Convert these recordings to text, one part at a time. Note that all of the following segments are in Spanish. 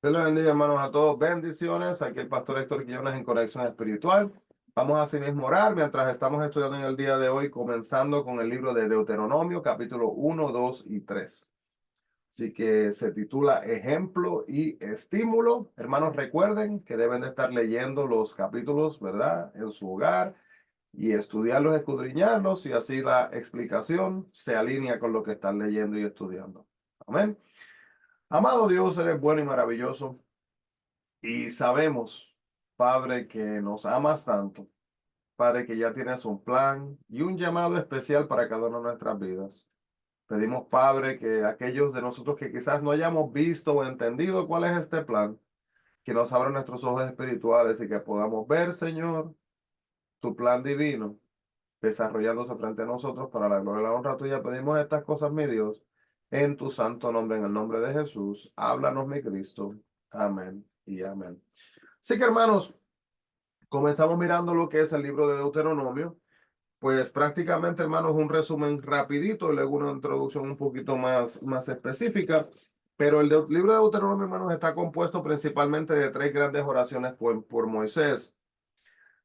Dios les bendiga, hermanos, a todos. Bendiciones. Aquí el pastor Héctor Quiñones en Conexión Espiritual. Vamos a asimismo orar mientras estamos estudiando en el día de hoy, comenzando con el libro de Deuteronomio, capítulo 1, 2 y 3. Así que se titula Ejemplo y Estímulo. Hermanos, recuerden que deben de estar leyendo los capítulos, ¿verdad?, en su hogar y estudiarlos, escudriñarlos, y así la explicación se alinea con lo que están leyendo y estudiando. Amén. Amado Dios, eres bueno y maravilloso. Y sabemos, Padre, que nos amas tanto, Padre, que ya tienes un plan y un llamado especial para cada una de nuestras vidas. Pedimos, Padre, que aquellos de nosotros que quizás no hayamos visto o entendido cuál es este plan, que nos abran nuestros ojos espirituales y que podamos ver, Señor, tu plan divino desarrollándose frente a nosotros para la gloria y la honra tuya. Pedimos estas cosas, mi Dios, en tu santo nombre, en el nombre de Jesús. Háblanos, mi Cristo. Amén y amén. Así que, hermanos, comenzamos mirando lo que es el libro de Deuteronomio. Pues prácticamente, hermanos, un resumen rapidito y luego una introducción un poquito más específica. Pero el libro de Deuteronomio, hermanos, está compuesto principalmente de tres grandes oraciones por Moisés.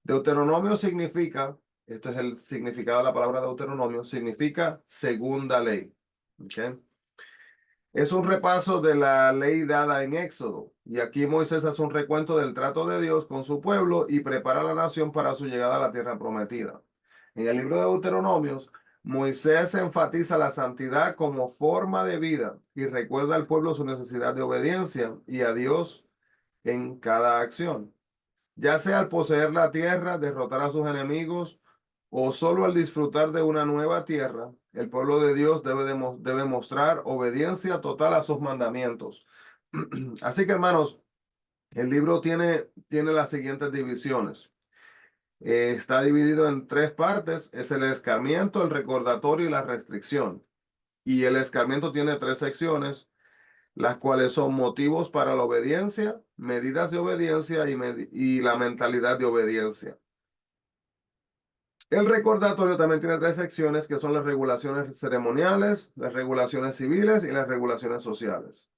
Deuteronomio significa, esto es el significado de la palabra Deuteronomio, significa segunda ley. ¿Ok? Es un repaso de la ley dada en Éxodo, y aquí Moisés hace un recuento del trato de Dios con su pueblo y prepara a la nación para su llegada a la tierra prometida. En el libro de Deuteronomios, Moisés enfatiza la santidad como forma de vida y recuerda al pueblo su necesidad de obediencia y a Dios en cada acción, ya sea al poseer la tierra, derrotar a sus enemigos o solo al disfrutar de una nueva tierra. El pueblo de Dios debe mostrar obediencia total a sus mandamientos. Así que, hermanos, el libro tiene las siguientes divisiones. Está dividido en tres partes: es el escarmiento, el recordatorio y la restricción. Y el escarmiento tiene tres secciones, las cuales son motivos para la obediencia, medidas de obediencia y la mentalidad de obediencia. El recordatorio también tiene tres secciones, que son las regulaciones ceremoniales, las regulaciones civiles y las regulaciones sociales.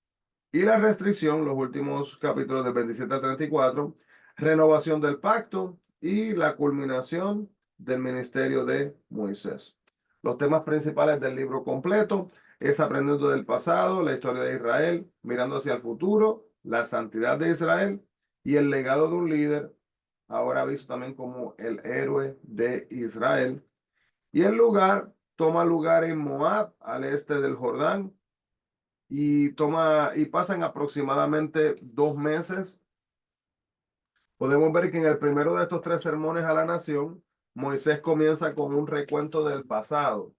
Y la restricción, los últimos capítulos del 27 al 34, renovación del pacto y la culminación del ministerio de Moisés. Los temas principales del libro completo es aprendiendo del pasado, la historia de Israel, mirando hacia el futuro, la santidad de Israel y el legado de un líder, ahora visto también como el héroe de Israel. Y el lugar toma lugar en Moab, al este del Jordán, y pasan aproximadamente 2 meses. Podemos ver que en el primero de estos tres sermones a la nación, Moisés comienza con un recuento del pasado.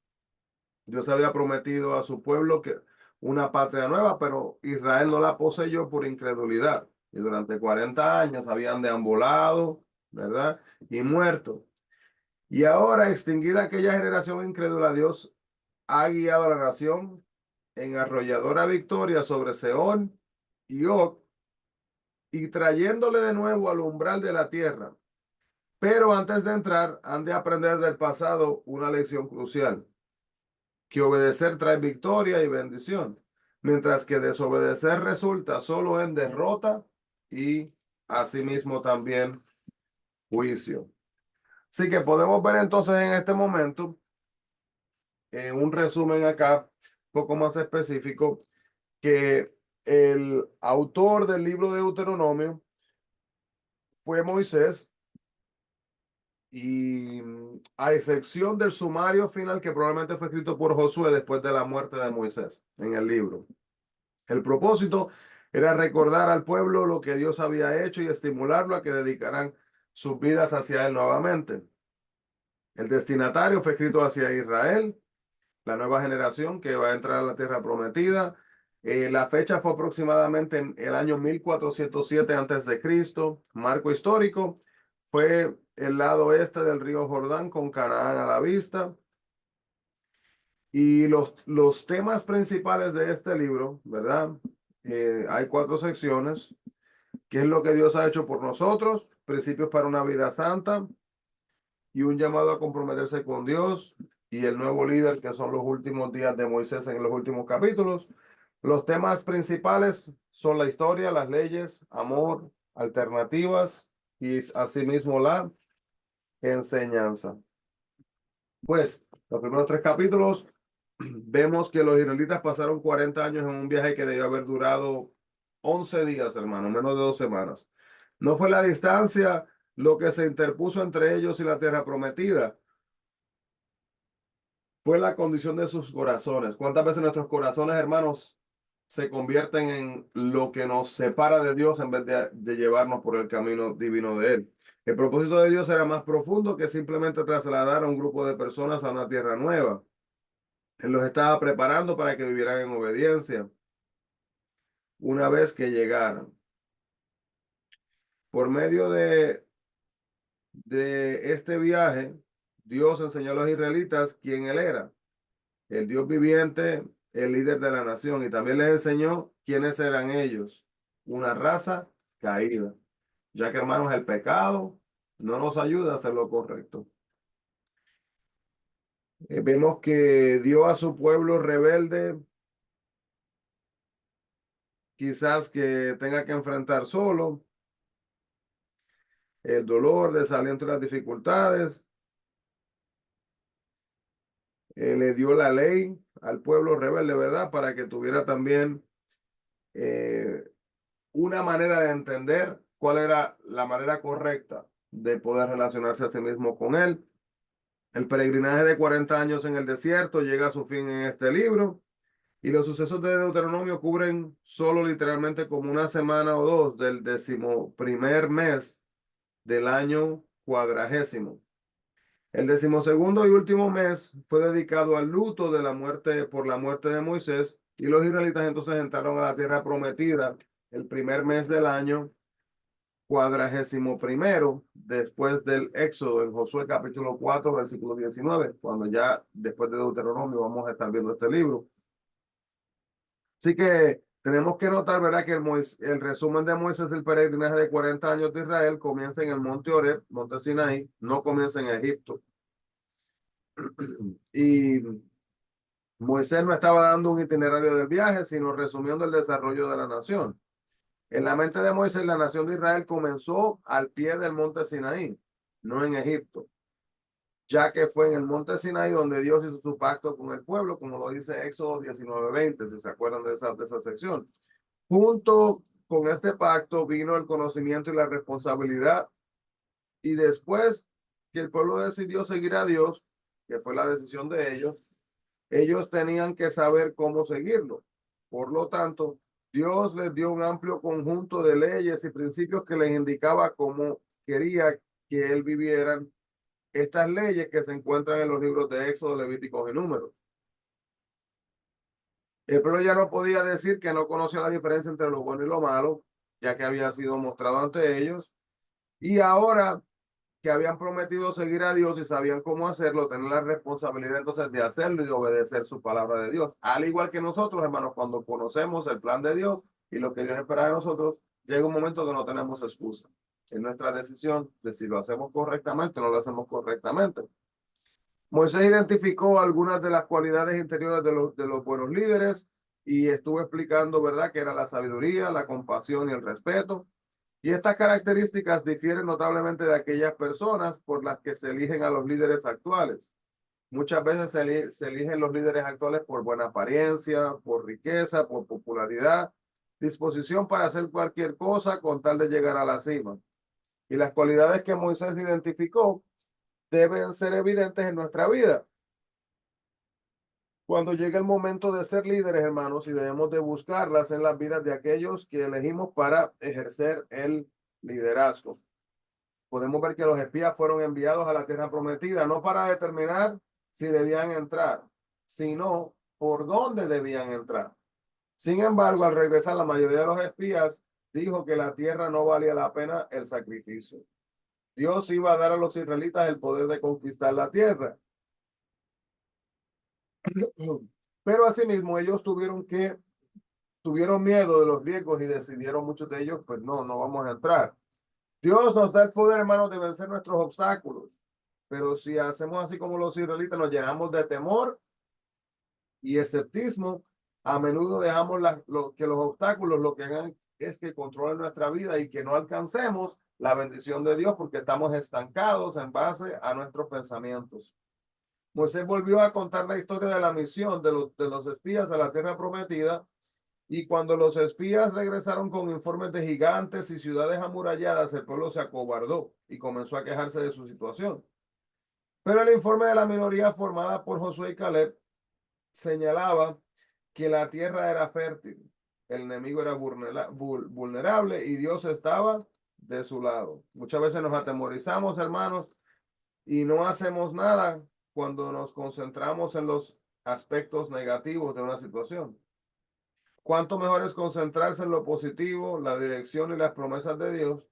Dios había prometido a su pueblo que una patria nueva, pero Israel no la poseyó por incredulidad. Y durante 40 años habían deambulado, ¿verdad? Y muerto. Y ahora, extinguida aquella generación incrédula, Dios ha guiado a la nación en arrolladora victoria sobre Seón y Og, y trayéndole de nuevo al umbral de la tierra. Pero antes de entrar, han de aprender del pasado una lección crucial: que obedecer trae victoria y bendición, mientras que desobedecer resulta solo en derrota y asimismo también juicio. Así que podemos ver entonces en este momento, en un resumen acá, un poco más específico, que el autor del libro de Deuteronomio fue Moisés, y a excepción del sumario final que probablemente fue escrito por Josué después de la muerte de Moisés en el libro. El propósito era recordar al pueblo lo que Dios había hecho y estimularlo a que dedicaran sus vidas hacia él nuevamente. El destinatario fue escrito hacia Israel, la nueva generación que va a entrar a la tierra prometida. La fecha fue aproximadamente en el año 1407 antes de Cristo. Marco histórico fue el lado este del río Jordán con Canaán a la vista. Y los temas principales de este libro, ¿verdad? Hay 4 secciones. ¿Qué es lo que Dios ha hecho por nosotros? Principios para una vida santa y un llamado a comprometerse con Dios, y el nuevo líder, que son los últimos días de Moisés en los últimos capítulos. Los temas principales son la historia, las leyes, amor, alternativas y asimismo la enseñanza. Pues los primeros 3 capítulos vemos que los israelitas pasaron 40 años en un viaje que debió haber durado 11 días, hermano, menos de 2 semanas. No fue la distancia lo que se interpuso entre ellos y la tierra prometida, fue la condición de sus corazones. ¿Cuántas veces nuestros corazones, hermanos, se convierten en lo que nos separa de Dios en vez de llevarnos por el camino divino de Él? El propósito de Dios era más profundo que simplemente trasladar a un grupo de personas a una tierra nueva. Él los estaba preparando para que vivieran en obediencia una vez que llegaran. Por medio de este viaje, Dios enseñó a los israelitas quién Él era, el Dios viviente, el líder de la nación, y también les enseñó quiénes eran ellos, una raza caída, ya que, hermanos, el pecado no nos ayuda a hacer lo correcto. Vemos que dio a su pueblo rebelde, quizás que tenga que enfrentar solo el dolor, desaliento y las dificultades. Le dio la ley al pueblo rebelde, ¿verdad? Para que tuviera también eh, una manera de entender cuál era la manera correcta de poder relacionarse a sí mismo con él. El peregrinaje de 40 años en el desierto llega a su fin en este libro y los sucesos de Deuteronomio cubren solo literalmente como una semana o dos del 11º mes del año cuadragésimo. El 12º y último mes fue dedicado al luto de la muerte por la muerte de Moisés y los israelitas entonces entraron a la tierra prometida el primer mes del año cuadragésimo 1 después del Éxodo en Josué capítulo 4 versículo 19, cuando ya después de Deuteronomio vamos a estar viendo este libro. Así que tenemos que notar, ¿verdad?, que el resumen de Moisés del peregrinaje de 40 años de Israel comienza en el monte Oreb, monte Sinaí, no comienza en Egipto. Y Moisés no estaba dando un itinerario del viaje, sino resumiendo el desarrollo de la nación. En la mente de Moisés, la nación de Israel comenzó al pie del monte Sinaí, no en Egipto, ya que fue en el monte Sinaí donde Dios hizo su pacto con el pueblo, como lo dice Éxodo 19:20, si se acuerdan de esa sección. Junto con este pacto vino el conocimiento y la responsabilidad, y después que el pueblo decidió seguir a Dios, que fue la decisión de ellos tenían que saber cómo seguirlo. Por lo tanto, Dios les dio un amplio conjunto de leyes y principios que les indicaba cómo quería que él vivieran estas leyes que se encuentran en los libros de Éxodo, Levíticos y Números. El pueblo ya no podía decir que no conocía la diferencia entre lo bueno y lo malo, ya que había sido mostrado ante ellos. Y ahora que habían prometido seguir a Dios y sabían cómo hacerlo, tener la responsabilidad entonces de hacerlo y de obedecer su palabra de Dios. Al igual que nosotros, hermanos, cuando conocemos el plan de Dios y lo que Dios espera de nosotros, llega un momento que no tenemos excusa. Es nuestra decisión de si lo hacemos correctamente o no lo hacemos correctamente. Moisés identificó algunas de las cualidades interiores de los buenos líderes y estuvo explicando, ¿verdad?, que era la sabiduría, la compasión y el respeto. Y estas características difieren notablemente de aquellas personas por las que se eligen a los líderes actuales. Muchas veces se eligen los líderes actuales por buena apariencia, por riqueza, por popularidad, disposición para hacer cualquier cosa con tal de llegar a la cima. Y las cualidades que Moisés identificó deben ser evidentes en nuestra vida. Cuando llegue el momento de ser líderes, hermanos, y debemos de buscarlas en las vidas de aquellos que elegimos para ejercer el liderazgo. Podemos ver que los espías fueron enviados a la tierra prometida, no para determinar si debían entrar, sino por dónde debían entrar. Sin embargo, al regresar, la mayoría de los espías dijo que la tierra no valía la pena el sacrificio. Dios iba a dar a los israelitas el poder de conquistar la tierra. Pero asimismo, ellos tuvieron miedo de los riesgos y decidieron muchos de ellos, pues no vamos a entrar. Dios nos da el poder, hermanos, de vencer nuestros obstáculos. Pero si hacemos así como los israelitas, nos llenamos de temor y escepticismo A menudo dejamos que los obstáculos lo que hagan es que controlen nuestra vida y que no alcancemos la bendición de Dios porque estamos estancados en base a nuestros pensamientos. Moisés volvió a contar la historia de la misión de los espías a la tierra prometida, y cuando los espías regresaron con informes de gigantes y ciudades amuralladas, el pueblo se acobardó y comenzó a quejarse de su situación. Pero el informe de la minoría formada por Josué y Caleb señalaba que la tierra era fértil, el enemigo era vulnerable y Dios estaba de su lado. Muchas veces nos atemorizamos, hermanos, y no hacemos nada cuando nos concentramos en los aspectos negativos de una situación. Cuánto mejor es concentrarse en lo positivo, la dirección y las promesas de Dios.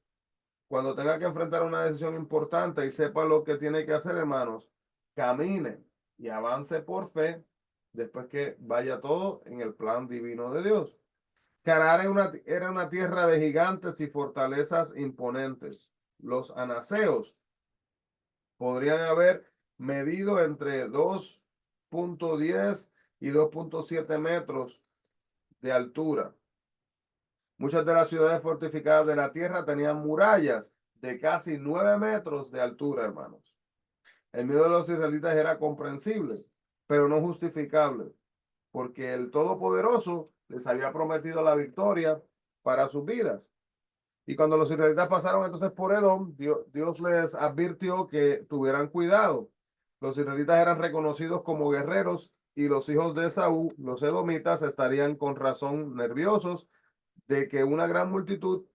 Cuando tenga que enfrentar una decisión importante y sepa lo que tiene que hacer, hermanos, camine y avance por fe después que vaya todo en el plan divino de Dios. Canaán era una tierra de gigantes y fortalezas imponentes. Los anaseos podrían haber medido entre 2.10 y 2.7 metros de altura. Muchas de las ciudades fortificadas de la tierra tenían murallas de casi 9 metros de altura, hermanos. El miedo de los israelitas era comprensible, pero no justificable, porque el Todopoderoso les había prometido la victoria para sus vidas. Y cuando los israelitas pasaron entonces por Edom, Dios les advirtió que tuvieran cuidado. Los israelitas eran reconocidos como guerreros y los hijos de Esaú, los edomitas, estarían con razón nerviosos de que una gran multitud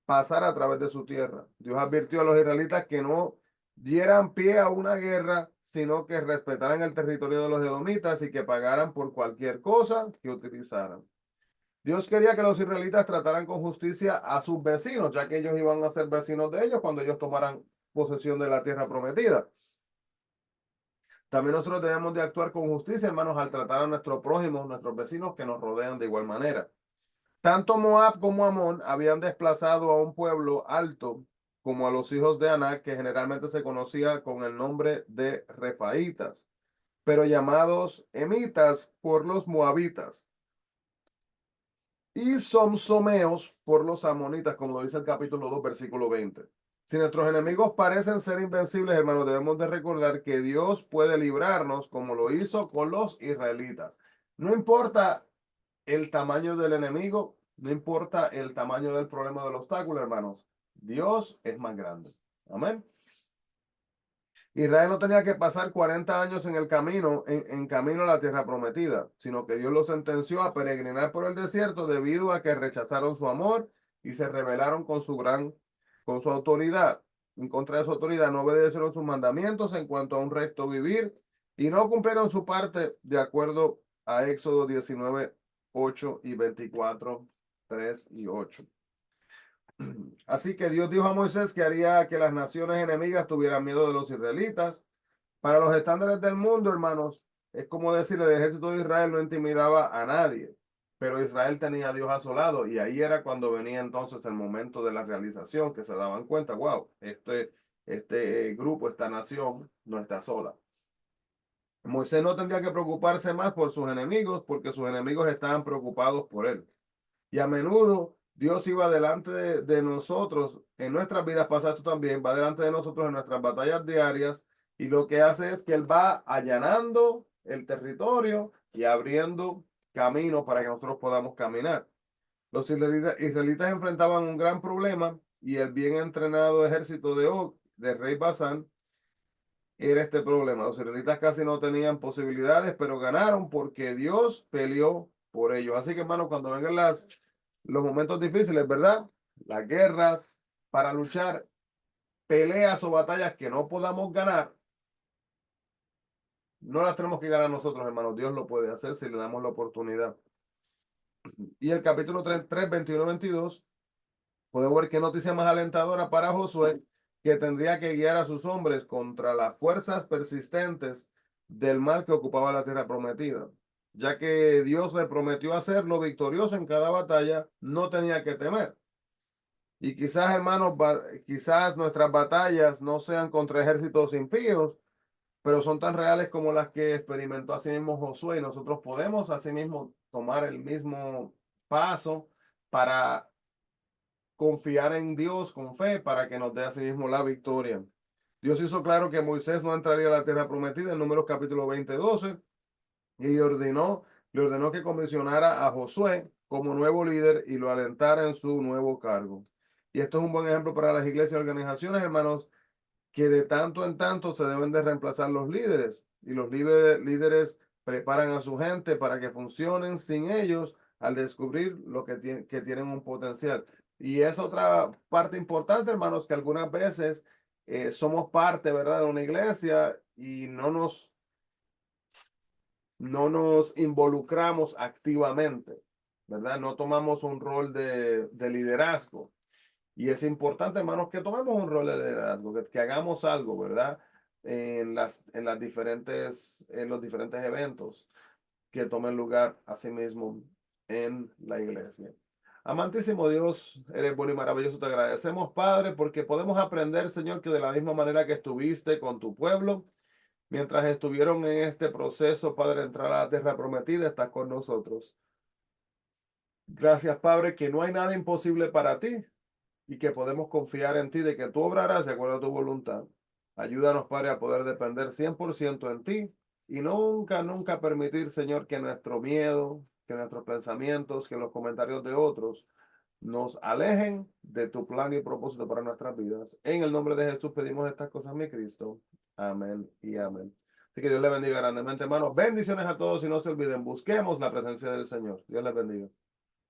pasara a través de su tierra. Dios advirtió a los israelitas que no dieran pie a una guerra, sino que respetaran el territorio de los edomitas y que pagaran por cualquier cosa que utilizaran. Dios quería que los israelitas trataran con justicia a sus vecinos, ya que ellos iban a ser vecinos de ellos cuando ellos tomaran posesión de la tierra prometida. También nosotros debemos de actuar con justicia, hermanos, al tratar a nuestros prójimos, nuestros vecinos que nos rodean de igual manera. Tanto Moab como Amón habían desplazado a un pueblo alto como a los hijos de Anac, que generalmente se conocía con el nombre de Refaítas, pero llamados Emitas por los moabitas, y Somsomeos por los amonitas, como lo dice el capítulo 2, versículo 20. Si nuestros enemigos parecen ser invencibles, hermanos, debemos de recordar que Dios puede librarnos como lo hizo con los israelitas. No importa el tamaño del enemigo, no importa el tamaño del problema del obstáculo, hermanos, Dios es más grande. Amén. Israel no tenía que pasar 40 años en el camino, en camino a la tierra prometida, sino que Dios los sentenció a peregrinar por el desierto debido a que rechazaron su amor y se rebelaron con su autoridad. En contra de su autoridad, no obedecieron sus mandamientos en cuanto a un recto vivir y no cumplieron su parte de acuerdo a Éxodo 19, 8 y 24, 3 y 8. Así que Dios dijo a Moisés que haría que las naciones enemigas tuvieran miedo de los israelitas. Para los estándares del mundo, hermanos, es como decir, el ejército de Israel no intimidaba a nadie, pero Israel tenía a Dios a su lado y ahí era cuando venía entonces el momento de la realización, que se daban cuenta, wow, este grupo, esta nación no está sola. Moisés no tendría que preocuparse más por sus enemigos porque sus enemigos estaban preocupados por él. Y a menudo Dios iba delante de nosotros en nuestras vidas pasadas, tú también, va delante de nosotros en nuestras batallas diarias y lo que hace es que Él va allanando el territorio y abriendo camino para que nosotros podamos caminar. Los israelitas enfrentaban un gran problema y el bien entrenado ejército de Og, del rey Basán, era este problema. Los israelitas casi no tenían posibilidades, pero ganaron porque Dios peleó por ellos. Así que, hermano, cuando vengan los momentos difíciles, ¿verdad? Las guerras, para luchar, peleas o batallas que no podamos ganar, no las tenemos que ganar nosotros, hermanos. Dios lo puede hacer si le damos la oportunidad. Y el capítulo 3, 21, 22, podemos ver qué noticia más alentadora para Josué, que tendría que guiar a sus hombres contra las fuerzas persistentes del mal que ocupaba la tierra prometida. Ya que Dios le prometió hacerlo victorioso en cada batalla, no tenía que temer. Y quizás, hermanos, quizás nuestras batallas no sean contra ejércitos impíos, pero son tan reales como las que experimentó así mismo Josué, y nosotros podemos así mismo tomar el mismo paso para confiar en Dios con fe para que nos dé así mismo la victoria. Dios hizo claro que Moisés no entraría a la tierra prometida en Números capítulo 20:12 y le ordenó que comisionara a Josué como nuevo líder y lo alentara en su nuevo cargo. Y esto es un buen ejemplo para las iglesias y organizaciones, hermanos, que de tanto en tanto se deben de reemplazar los líderes y los líderes preparan a su gente para que funcionen sin ellos al descubrir lo que tienen un potencial. Y es otra parte importante, hermanos, que algunas veces somos parte, ¿verdad?, de una iglesia y no nos involucramos activamente, ¿verdad? No tomamos un rol de liderazgo. Y es importante, hermanos, que tomemos un rol de liderazgo, que hagamos algo, ¿verdad? En los diferentes eventos que tomen lugar asimismo en la iglesia. Amantísimo Dios, eres bueno y maravilloso. Te agradecemos, Padre, porque podemos aprender, Señor, que de la misma manera que estuviste con tu pueblo, mientras estuvieron en este proceso, Padre, de entrar a la tierra prometida, estás con nosotros. Gracias, Padre, que no hay nada imposible para ti y que podemos confiar en ti de que tú obrarás de acuerdo a tu voluntad. Ayúdanos, Padre, a poder depender 100% en ti y nunca, nunca permitir, Señor, que nuestro miedo, que nuestros pensamientos, que los comentarios de otros nos alejen de tu plan y propósito para nuestras vidas. En el nombre de Jesús pedimos estas cosas, mi Cristo. Amén y amén. Así que Dios le bendiga grandemente, hermanos. Bendiciones a todos y no se olviden, busquemos la presencia del Señor. Dios les bendiga.